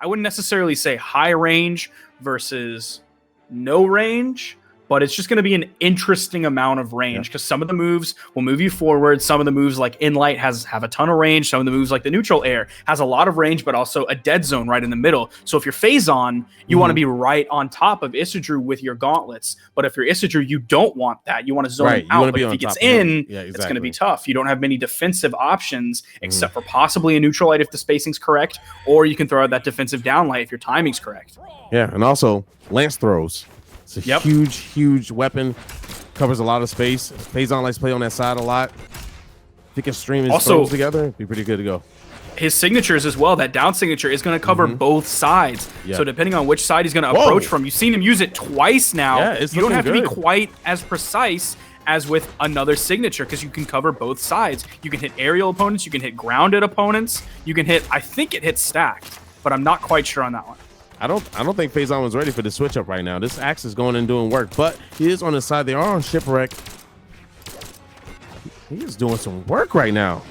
I wouldn't necessarily say high range versus no range, but it's just going to be an interesting amount of range because some of the moves will move you forward. Some of the moves like Inlight have a ton of range. Some of the moves like the neutral air has a lot of range, but also a dead zone right in the middle. So if you're Phazon, you want to be right on top of Isidroo with your gauntlets. But if you're Isidroo, you don't want that. You want to zone out. But if he gets in, it's going to be tough. You don't have many defensive options except for possibly a neutral light if the spacing's correct, or you can throw out that defensive downlight if your timing's correct. Yeah, and also lance throws. It's a huge weapon. Covers a lot of space. Phazon likes to play on that side a lot. If he can stream his throws together, it'd be pretty good to go. His signatures as well, that down signature is going to cover both sides. So depending on which side he's going to approach from, you've seen him use it twice now. Yeah, you don't have to be quite as precise as with another signature because you can cover both sides. You can hit aerial opponents. You can hit grounded opponents. You can hit, I think it hits stacked, but I'm not quite sure on that one. I don't think Phazon was ready for the switch up right now. This axe is going and doing work, but he is on the side. They are on shipwreck. He is doing some work right now.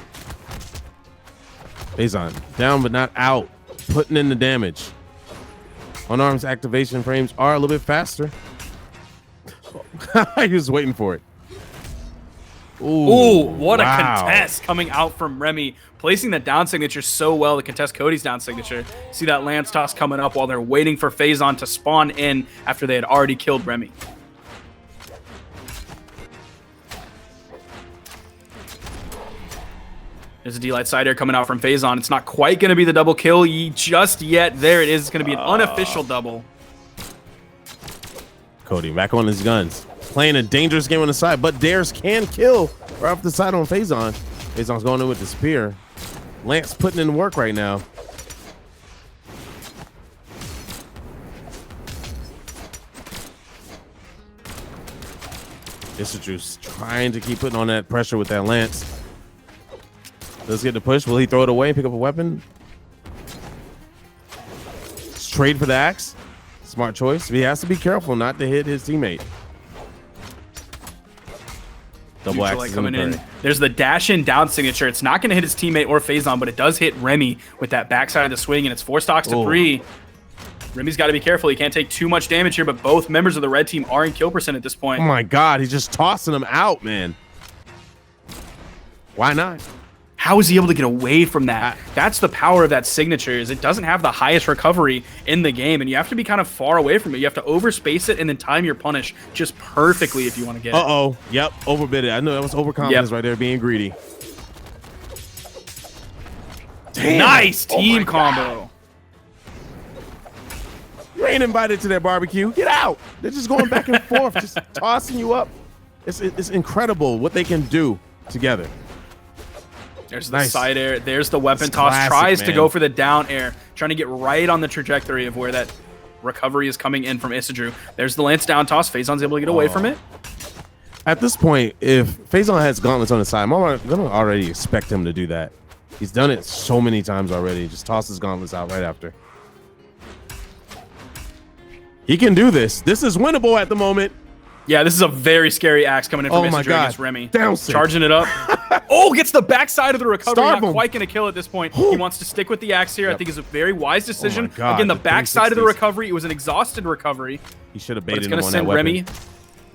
Phazon down but not out, putting in the damage. Unarmed activation frames are a little bit faster. He was waiting for it. Ooh, what a contest coming out from Remmy. Placing that down signature so well to contest Cody's down signature. See that lance toss coming up while they're waiting for Phazon to spawn in after they had already killed Remmy. There's a D-Light side air coming out from Phazon. It's not quite going to be the double kill just yet. There it is. It's going to be an unofficial double. Cody back on his guns. Playing a dangerous game on the side, but dares can kill right off the side on Phazon. Phazon's going in with the spear. Lance putting in work right now. Isidroo's trying to keep putting on that pressure with that lance. Let's get the push. Will he throw it away and pick up a weapon? Let's trade for the axe. Smart choice. He has to be careful not to hit his teammate. Double axe coming in. There's the dash in down signature. It's not going to hit his teammate or Phazon, but it does hit Remmy with that backside of the swing, and it's 4 stocks to 3. Remmy's got to be careful. He can't take too much damage here, but both members of the red team are in kill percent at this point. Oh my God, he's just tossing them out, man. Why not? How is he able to get away from that? That's the power of that signature, is it doesn't have the highest recovery in the game, and you have to be kind of far away from it. You have to overspace it and then time your punish just perfectly if you want to get it. Yep, overbid it. I know that was overconfidence right there, being greedy. Damn. Nice team combo. You ain't invited to that barbecue. Get out. They're just going back and forth, just tossing you up. It's incredible what they can do together. There's the side air. There's the weapon toss. Tries to go for the down air, trying to get right on the trajectory of where that recovery is coming in from Isidroo. There's the lance down toss. Phazon's able to get away from it. At this point, if Phazon has gauntlets on his side, I'm going to already expect him to do that. He's done it so many times already. Just toss his gauntlets out right after. He can do this. This is winnable at the moment. Yeah, this is a very scary axe coming in from Isidroo against Remmy. Downsing. Charging it up. Gets the backside of the recovery. Not quite going to kill at this point. He wants to stick with the axe here. I think it's a very wise decision. Again, the backside of the recovery. It was an exhausted recovery. He should have baited him on that weapon. It's going to send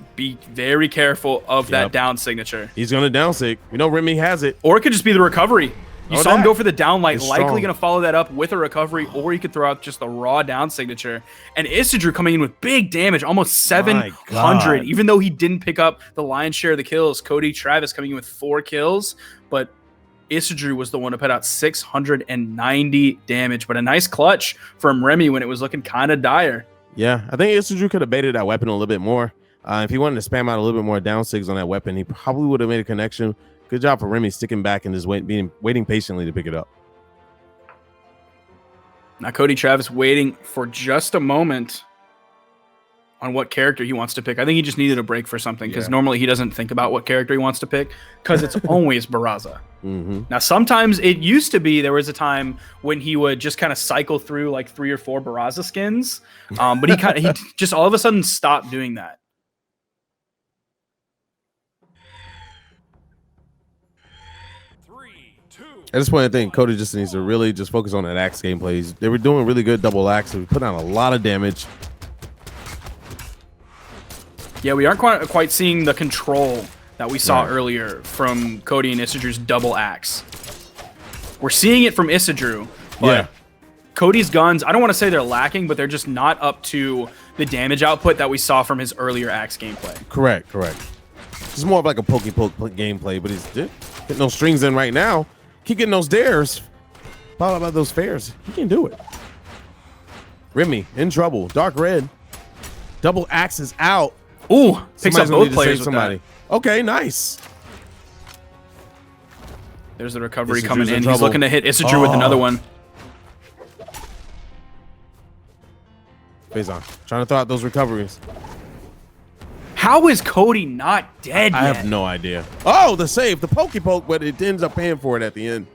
Remmy. Be very careful of that down signature. He's going to down sig. We know Remmy has it. Or it could just be the recovery. You saw him go for the downlight, likely going to follow that up with a recovery, or he could throw out just the raw down signature. And Isidroo coming in with big damage, almost 700, even though he didn't pick up the lion's share of the kills. Cody Travis coming in with 4 kills, but Isidroo was the one to put out 690 damage. But a nice clutch from Remmy when it was looking kind of dire. Yeah, I think Isidroo could have baited that weapon a little bit more. If he wanted to spam out a little bit more down sigs on that weapon, he probably would have made a connection. Good job for Remmy sticking back and just waiting patiently to pick it up. Now Cody Travis waiting for just a moment on what character he wants to pick. I think he just needed a break for something because normally he doesn't think about what character he wants to pick because it's always Brawlhalla. Now sometimes it used to be there was a time when he would just kind of cycle through like 3 or 4 Brawlhalla skins, but he just all of a sudden stopped doing that. At this point, I think Cody just needs to really just focus on that axe gameplay. They were doing really good double axe. We put out a lot of damage. Yeah, we aren't quite seeing the control that we saw earlier from Cody and Isidroo's double axe. We're seeing it from Isidroo, but Cody's guns, I don't want to say they're lacking, but they're just not up to the damage output that we saw from his earlier axe gameplay. Correct. It's more of like a pokey poke gameplay, but he's getting those strings in right now. Keep getting those dares. Follow about those fairs. He can do it. Remy in trouble. Dark red. Double axe is out. Ooh, picks up both players with somebody. That. Okay, nice. There's the recovery coming in. He's looking to hit Isidroo with another one. Phazon trying to throw out those recoveries. How is Cody not dead yet? I have no idea. Oh, the save, the pokey poke, but it ends up paying for it at the end.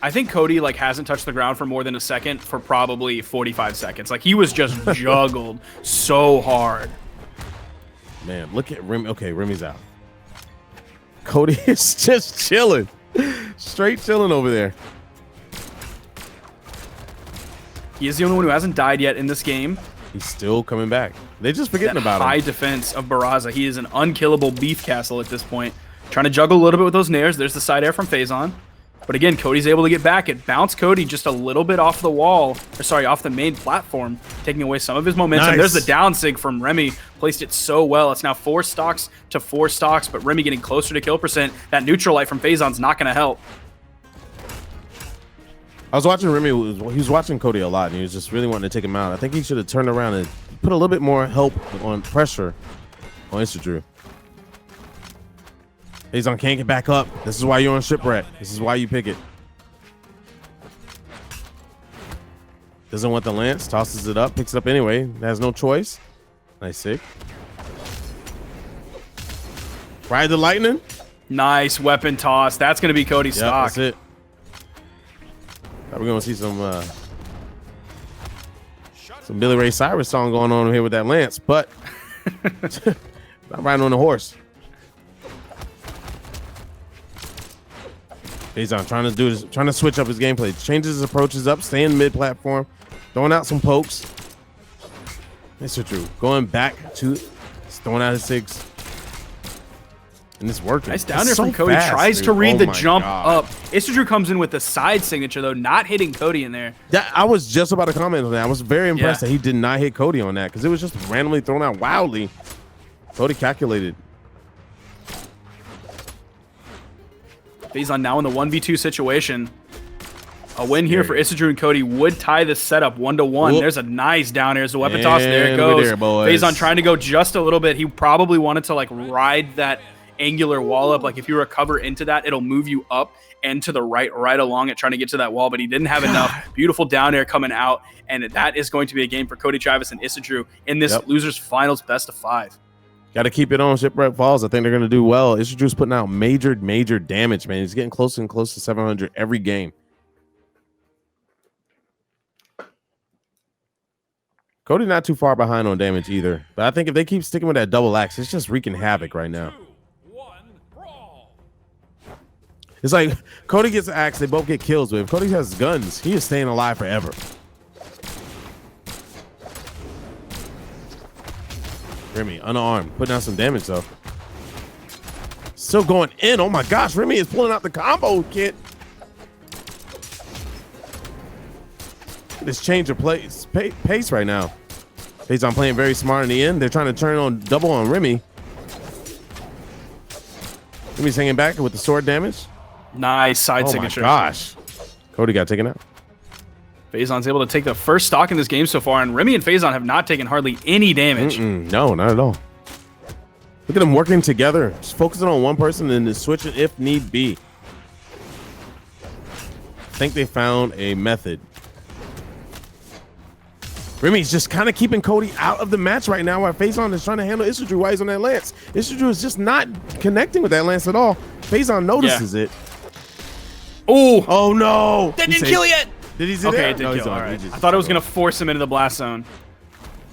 I think Cody like hasn't touched the ground for more than a second for probably 45 seconds. Like he was just juggled so hard. Man, look at Remy. Okay, Remy's out. Cody is just chilling. Straight chilling over there. He is the only one who hasn't died yet in this game. He's still coming back. They're just forgetting about him. High defense of Brawlhalla. He is an unkillable beef castle at this point. Trying to juggle a little bit with those nairs. There's the side air from Phazon. But again, Cody's able to get back. It bounced Cody just a little bit off the wall. Or sorry, off the main platform, taking away some of his momentum. Nice. There's the down sig from Remy. Placed it so well. It's now 4 stocks to 4 stocks, but Remy getting closer to kill percent. That neutral light from Phazon's not going to help. I was watching Remy. He was watching Cody a lot, and he was just really wanting to take him out. I think he should have turned around and put a little bit more help on pressure on Isidroo. Phazon can't get back up. This is why you're on shipwreck. This is why you pick it. Doesn't want the lance. Tosses it up. Picks it up anyway. Has no choice. Nice sick. Ride the lightning. Nice weapon toss. That's going to be Cody's stock. That's it. We're going to see some Billy Ray Cyrus song going on here with that lance, but not riding on the horse. Phazon trying to switch up his gameplay. Changes his approaches up, staying mid-platform, throwing out some pokes. Isidroo going back to throwing out his sigs. And it's working. Nice down there from Cody. Tries to read the jump up. Isidroo comes in with the side signature, though, not hitting Cody in there. I was just about to comment on that. I was very impressed that he did not hit Cody on that because it was just randomly thrown out wildly. Cody calculated. Phazon now in the 1v2 situation. A win here for Isidroo and Cody would tie the setup 1-1. There's a nice down air. There's a weapon toss. There it goes. Phazon trying to go just a little bit. He probably wanted to like ride that angular wall up. Like if you recover into that, it'll move you up and to the right along it, trying to get to that wall, but he didn't have enough. Beautiful down air coming out, and that is going to be a game for Cody Travis and Isidroo in this losers finals best of 5. Got to keep it on Shipwreck Falls. I think they're going to do well. Isidroo's putting out major damage, man. He's getting closer and closer to 700 every game. Cody not too far behind on damage either. But I think if they keep sticking with that double axe, it's just wreaking havoc right now. It's like Cody gets an axe, they both get kills. But if Cody has guns, he is staying alive forever. Remy unarmed, putting out some damage though. Still going in. Oh my gosh, Remy is pulling out the combo kit. This change of pace right now. Phazon playing very smart in the end. They're trying to turn on double on Remy. Remy's hanging back with the sword damage. Nice side signature. Oh my gosh. Cody got taken out. Phazon's able to take the first stock in this game so far, and Remy and Phazon have not taken hardly any damage. No, not at all. Look at them working together, just focusing on one person and then switching if need be. I think they found a method. Remy's just kind of keeping Cody out of the match right now while Phazon is trying to handle Isidroo while he's on that lance. Isidroo is just not connecting with that lance at all. Phazon notices it. Oh no! That didn't kill yet! Did he see that? Okay, it did kill. All right. I thought it was going to force him into the blast zone.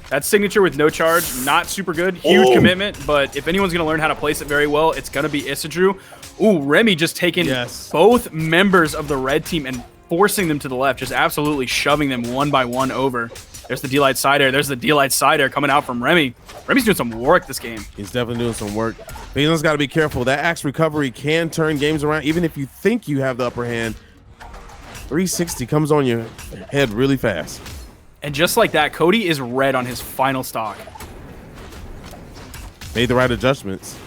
That signature with no charge, not super good. Huge commitment, but if anyone's going to learn how to place it very well, it's going to be Isidroo. Ooh, Remmy just taking both members of the red team and forcing them to the left, just absolutely shoving them one by one over. There's the D-Light side air. There's the D-Light side air coming out from Remmy. Remmy's doing some work this game. He's definitely doing some work. Phazon's got to be careful. That axe recovery can turn games around, even if you think you have the upper hand. 360 comes on your head really fast. And just like that, Cody is red on his final stock. Made the right adjustments.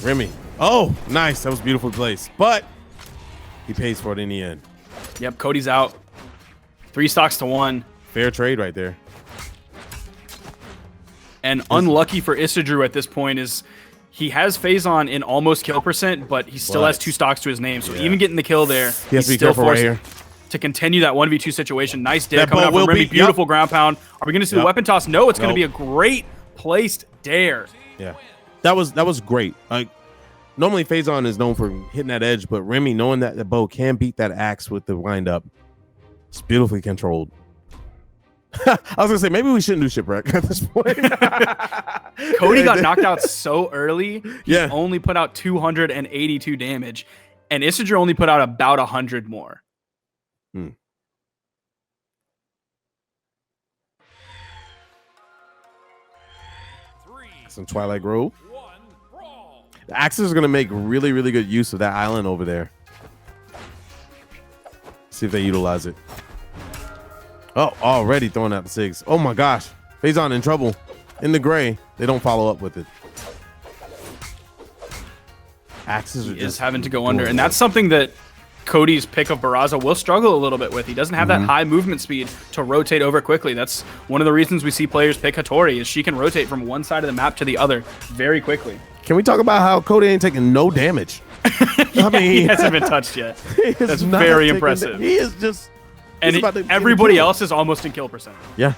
Remmy. Oh, nice. That was beautifully placed. But he pays for it in the end. Yep, Cody's out. 3 stocks to 1. Fair trade right there. And unlucky for Isidroo at this point is he has Phazon in almost kill percent, but he still has 2 stocks to his name. So even getting the kill there, he has to be careful right here to continue that 1v2 situation. Nice dare coming out from Remmy. Beautiful ground pound. Are we going to see the weapon toss? No, it's going to be a great placed dare. Yeah, that was great. Like normally Phazon is known for hitting that edge, but Remmy, knowing that the bow can beat that axe with the wind up, it's beautifully controlled. I was gonna say maybe we shouldn't do shipwreck at this point. Cody got knocked out so early. He only put out 282 damage, and Isidroo only put out about 100 more. Some Twilight Grove. The axes are gonna make really, really good use of that island over there. See if they utilize it. Oh, already throwing out the 6. Oh my gosh. Phazon in trouble. In the gray. They don't follow up with it. Axes are just having to go under. And that's something that Cody's pick of Barraza will struggle a little bit with. He doesn't have that high movement speed to rotate over quickly. That's one of the reasons we see players pick Hattori, is she can rotate from one side of the map to the other very quickly. Can we talk about how Cody ain't taking no damage? I mean, he hasn't been touched yet. That's very impressive. He is just... And everybody else is almost in kill percent. Yeah.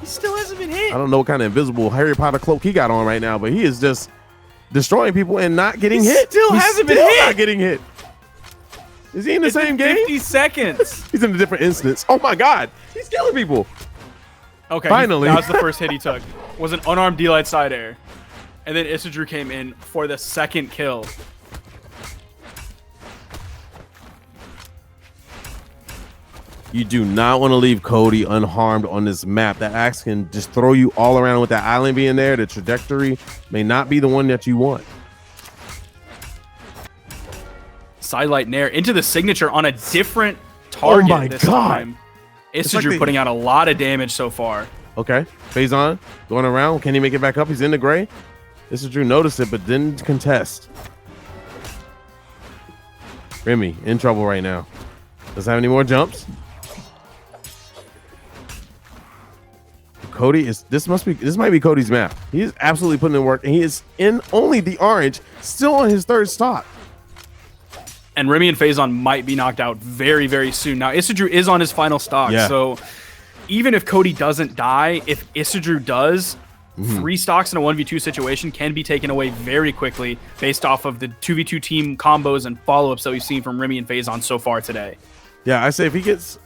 He still hasn't been hit. I don't know what kind of invisible Harry Potter cloak he got on right now, but he is just destroying people and not getting hit. Still hasn't been hit. Not getting hit. Is he in the same game? 50 seconds. He's in a different instance. Oh my God. He's killing people. Okay. Finally. That was the first hit he took. Was an unarmed D-Light side air. And then Isidroo came in for the second kill. You do not want to leave Cody unharmed on this map. That axe can just throw you all around with that island being there. The trajectory may not be the one that you want. Sidelight Nair into the signature on a different target this time. Isidroo like putting out a lot of damage so far. Okay. Phazon going around. Can he make it back up? He's in the gray. Isidroo noticed it, but didn't contest. Remmy in trouble right now. Doesn't have any more jumps. Cody is this might be Cody's map. He is absolutely putting in work, and he is in only the orange, still on his 3rd stock. And Remmy and Phazon might be knocked out very, very soon. Now Isidroo is on his final stock, so even if Cody doesn't die, if Isidroo does, 3 stocks in a 1v2 situation can be taken away very quickly based off of the 2v2 team combos and follow-ups that we've seen from Remmy and Phazon so far today. Yeah, I say if he gets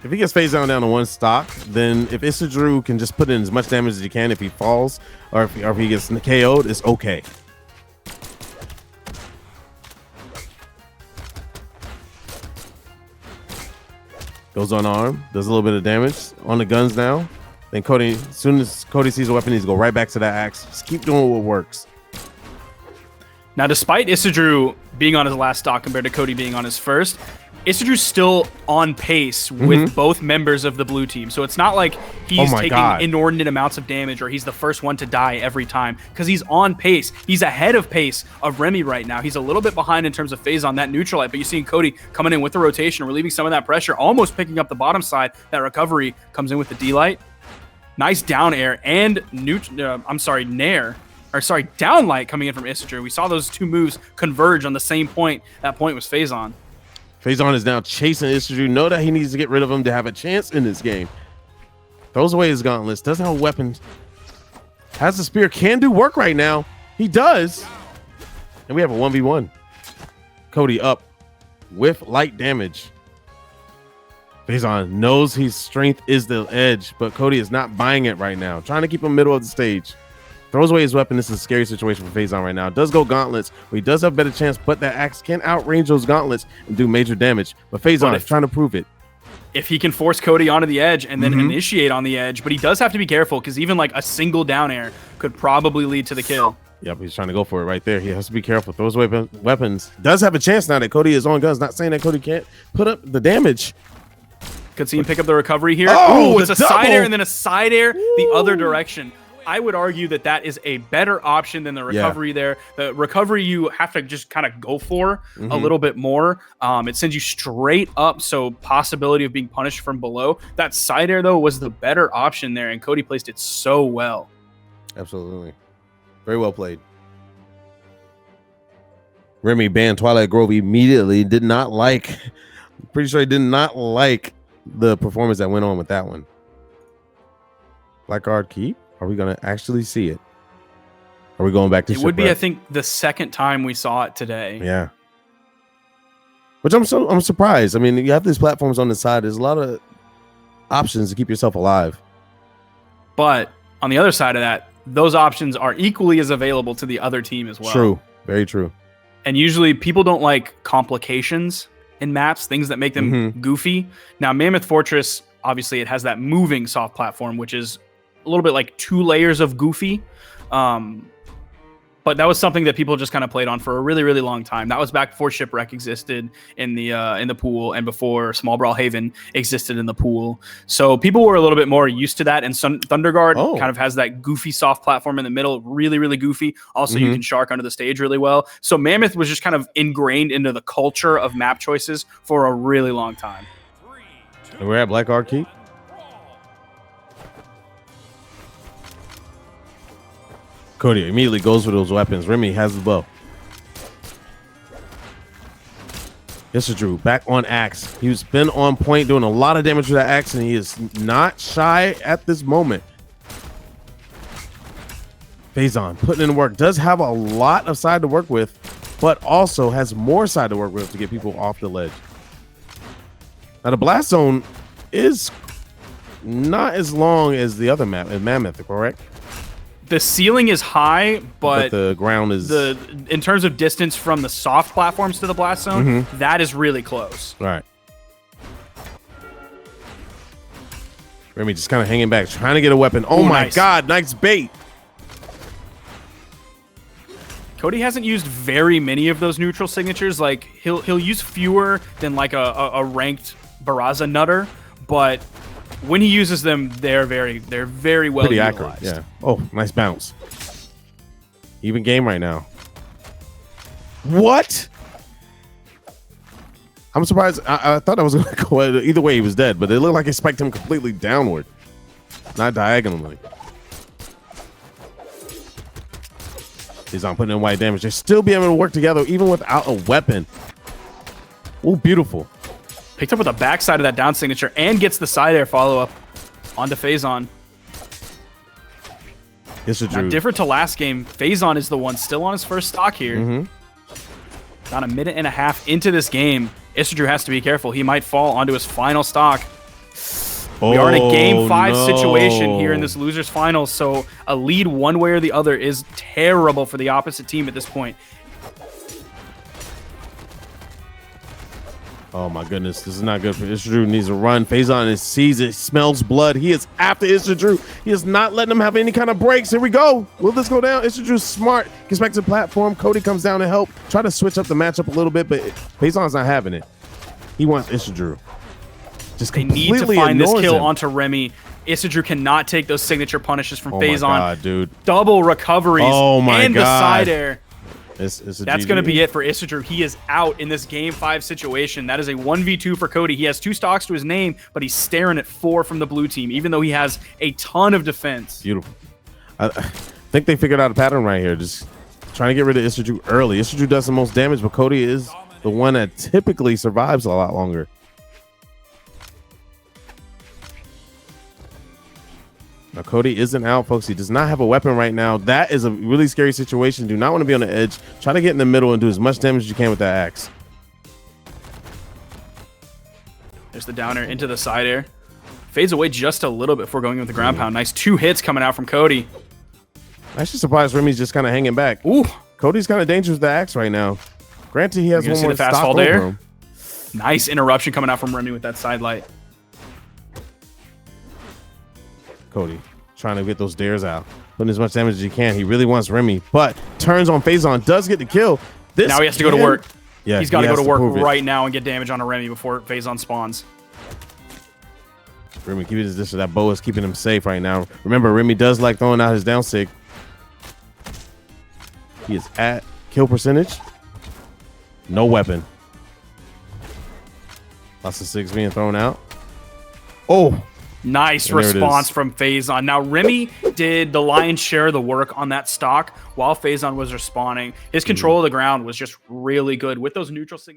Phazon down to 1 stock, then if Isidroo can just put in as much damage as he can if he falls, or if he gets KO'd, it's okay. Goes unarmed, does a little bit of damage on the guns now. Then Cody, as soon as Cody sees a weapon, he's going to go right back to that axe. Just keep doing what works. Now, despite Isidroo being on his last stock compared to Cody being on his first, Isidroo's still on pace with both members of the blue team. So it's not like he's taking inordinate amounts of damage or he's the first one to die every time, because he's on pace. He's ahead of pace of Remmy right now. He's a little bit behind in terms of phase on that neutral light, but you're seeing Cody coming in with the rotation, relieving some of that pressure, almost picking up the bottom side. That recovery comes in with the D-Light. Nice down air and Nair. Or sorry, down light coming in from Isidroo. We saw those 2 moves converge on the same point. That point was Phazon. Phazon is now chasing Isidroo. Know that he needs to get rid of him to have a chance in this game. Throws away his gauntlets. Doesn't have weapons. Has the spear. Can do work right now. He does. And we have a 1v1. Cody up with light damage. Phazon knows his strength is the edge, but Cody is not buying it right now. Trying to keep him middle of the stage. Throws away his weapon. This is a scary situation for Phazon right now. Does go gauntlets, where he does have a better chance, but that axe can outrange those gauntlets and do major damage. But Phazon is trying to prove it. If he can force Cody onto the edge and then initiate on the edge, but he does have to be careful because even like a single down air could probably lead to the kill. Yep, he's trying to go for it right there. He has to be careful. Throws away weapons. Does have a chance now that Cody is on guns. Not saying that Cody can't put up the damage. Could see him pick up the recovery here. Oh, it's a side air and then a side air the other direction. I would argue that that is a better option than the recovery there. The recovery you have to just kind of go for a little bit more. It sends you straight up, so possibility of being punished from below. That side air, though, was the better option there, and Cody placed it so well. Absolutely. Very well played. Remmy banned Twilight Grove immediately. Did not like, pretty sure he did not like the performance that went on with that one. Black card keep? Are we going to actually see it? Are we going back to it? Would be, I think, the second time we saw it today. Yeah. Which I'm surprised. I mean, you have these platforms on the side. There's a lot of options to keep yourself alive. But on the other side of that, those options are equally as available to the other team as well. True. Very true. And usually people don't like complications in maps, things that make them goofy. Now, Mammoth Fortress, obviously, it has that moving soft platform, which is a little bit like 2 layers of goofy. But that was something that people just kind of played on for a really, really long time. That was back before Shipwreck existed in the pool and before Small Brawl Haven existed in the pool. So people were a little bit more used to that. And Thunderguard kind of has that goofy soft platform in the middle, really, really goofy. Also, you can shark under the stage really well. So Mammoth was just kind of ingrained into the culture of map choices for a really long time. And we're at Black Card Keep. Cody immediately goes for those weapons. Remmy has the bow. Isidroo back on axe. He's been on point doing a lot of damage with that axe, and he is not shy at this moment. Phazon putting in work. Does have a lot of side to work with, but also has more side to work with to get people off the ledge. Now the blast zone is not as long as the other map, Mammoth, correct? The ceiling is high, but the ground is in terms of distance from the soft platforms to the blast zone, that is really close. All right. Remmy just kind of hanging back, trying to get a weapon. Oh my God, nice bait. Cody hasn't used very many of those neutral signatures. Like he'll use fewer than like a ranked Barraza nutter, but when he uses them, they're very well pretty utilized. accurate. Yeah. Oh, nice bounce. Even game right now. What? I'm surprised. I thought I was going to go either way. He was dead, but it looked like it spiked him completely downward, not diagonally. He's on putting in white damage. They still be able to work together even without a weapon. Oh, beautiful. Picked up with the backside of that down signature and gets the side air follow-up onto Phazon. Now, different to last game, Phazon is the one still on his first stock here. About a minute and a half into this game, Isidroo has to be careful. He might fall onto his final stock. We are in a game 5 situation here in this losers finals, so a lead one way or the other is terrible for the opposite team at this point. Oh my goodness, this is not good for Isidroo. Needs to run. Phazon sees it, smells blood. He is after Isidroo. He is not letting him have any kind of breaks. Here we go. Will this go down? Isidroo's smart. Gets back to the platform. Cody comes down to help. Try to switch up the matchup a little bit, but Phazon's not having it. He wants Isidroo. Just they need to find this kill onto Remmy. Isidroo cannot take those signature punishes from Phazon. Oh my God, dude. Double recoveries and the side air. That's going to be it for Isidroo. He is out in this game 5 situation. That is a 1v2 for Cody. He has 2 stocks to his name, but he's staring at 4 from the blue team, even though he has a ton of defense. Beautiful. I think they figured out a pattern right here. Just trying to get rid of Isidroo early. Isidroo does the most damage, but Cody is the one that typically survives a lot longer. Now, Cody isn't out, folks. He does not have a weapon right now. That is a really scary situation. Do not want to be on the edge. Try to get in the middle and do as much damage as you can with that axe. There's the downer into the side air. Fades away just a little bit before going with the ground pound. Nice 2 hits coming out from Cody. I'm actually surprised Remy's just kind of hanging back. Ooh. Cody's kind of dangerous with the axe right now. Granted, he has one more fast stock fall over there. him. Nice interruption coming out from Remmy with that side light. Cody trying to get those dares out. Putting as much damage as he can. He really wants Remmy, but turns on Phazon. Does get the kill. Now he has to go to work. Yeah, he's got to go to work prove it. right now and get damage on a Remmy before Phazon spawns. Remmy keeping his distance. That bow is keeping him safe right now. Remember, Remmy does like throwing out his down sig. He is at kill percentage. No weapon. Lots of sigs being thrown out. Oh, nice response from Phazon. Now, Remmy did the lion's share of the work on that stock while Phazon was respawning. His control of the ground was just really good with those neutral signals.